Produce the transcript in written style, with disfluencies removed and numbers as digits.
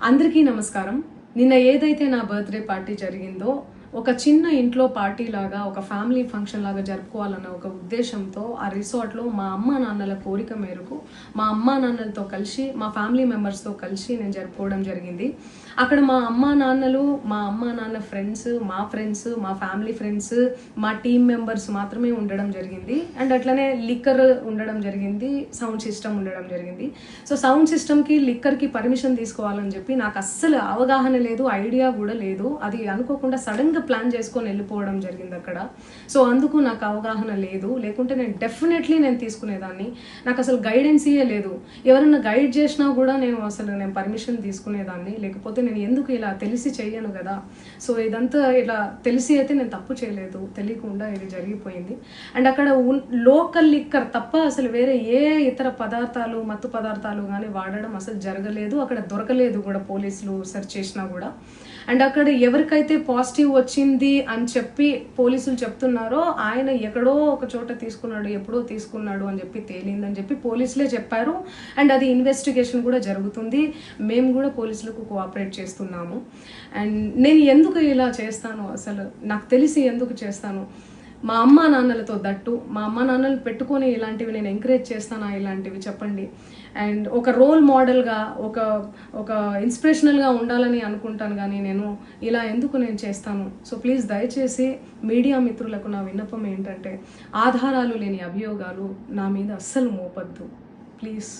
అందరికీ నమస్కారం. నిన్న ఏదైతే నా బర్త్డే పార్టీ జరిగిందో ఒక చిన్న ఇంట్లో పార్టీ లాగా ఒక ఫ్యామిలీ ఫంక్షన్ లాగా జరుపుకోవాలన్న ఒక ఉద్దేశంతో ఆ రిసార్ట్లో మా అమ్మా నాన్నల కోరిక మేరకు మా అమ్మా నాన్నలతో కలిసి మా ఫ్యామిలీ మెంబర్స్తో కలిసి నేను జరుపుకోవడం జరిగింది. అక్కడ మా అమ్మా నాన్నలు, మా అమ్మా నాన్న ఫ్రెండ్స్, మా ఫ్యామిలీ ఫ్రెండ్స్, మా టీమ్ మెంబర్స్ మాత్రమే ఉండడం జరిగింది. అండ్ అట్లనే లిక్కర్ ఉండడం జరిగింది, సౌండ్ సిస్టమ్ ఉండడం జరిగింది. సో సౌండ్ సిస్టమ్కి లిక్కర్కి పర్మిషన్ తీసుకోవాలని చెప్పి నాకు అస్సలు అవగాహన లేదు, ఐడియా కూడా లేదు. అది అనుకోకుండా సడన్గా ప్లాన్ చేసుకొని వెళ్ళిపోవడం జరిగింది అక్కడ. సో అందుకు నాకు అవగాహన లేదు, లేకుంటే నేను డెఫినెట్లీ తీసుకునేదాన్ని. నాకు అసలు గైడెన్సీయే లేదు. ఎవరన్నా గైడ్ చేసినా కూడా నేను పర్మిషన్ తీసుకునేదాన్ని, లేకపోతే నేను ఎందుకు ఇలా తెలిసి చెయ్యను కదా. సో ఇదంతా ఇలా తెలిసి అయితే నేను తప్పు చేయలేదు, తెలియకుండా ఇది జరిగిపోయింది. అండ్ అక్కడ లోకల్ లిక్కర్ తప్ప అసలు వేరే ఏ ఇతర పదార్థాలు, మత్తు పదార్థాలు కానీ వాడడం అసలు జరగలేదు. అక్కడ దొరకలేదు కూడా, పోలీసులు సెర్చ్ చేసినా కూడా. అండ్ అక్కడ ఎవరికైతే పాజిటివ్ వచ్చింది అని చెప్పి పోలీసులు చెప్తున్నారో ఆయన ఎక్కడో ఒక చోట తీసుకున్నాడు, ఎప్పుడో తీసుకున్నాడు అని చెప్పి తేలిందని చెప్పి పోలీసులే చెప్పారు. అండ్ అది ఇన్వెస్టిగేషన్ కూడా జరుగుతుంది. మేము కూడా పోలీసులకు కోఆపరేట్ చేస్తున్నాము. అండ్ నేను ఎందుకు ఇలా చేస్తాను, అసలు నాకు తెలిసి ఎందుకు చేస్తాను, మా అమ్మా నాన్నలతో దట్టు మా అమ్మా నాన్నలు పెట్టుకొని ఇలాంటివి నేను ఎంకరేజ్ చేస్తానా, ఇలాంటివి చెప్పండి. అండ్ ఒక రోల్ మోడల్గా, ఒక ఇన్స్పిరేషనల్గా ఉండాలని అనుకుంటాను, కానీ నేను ఇలా ఎందుకు చేస్తాను. సో ప్లీజ్ దయచేసి మీడియా మిత్రులకు నా విన్నపం ఏంటంటే, ఆధారాలు లేని అభియోగాలు నా మీద అస్సలు మోపద్దు ప్లీజ్.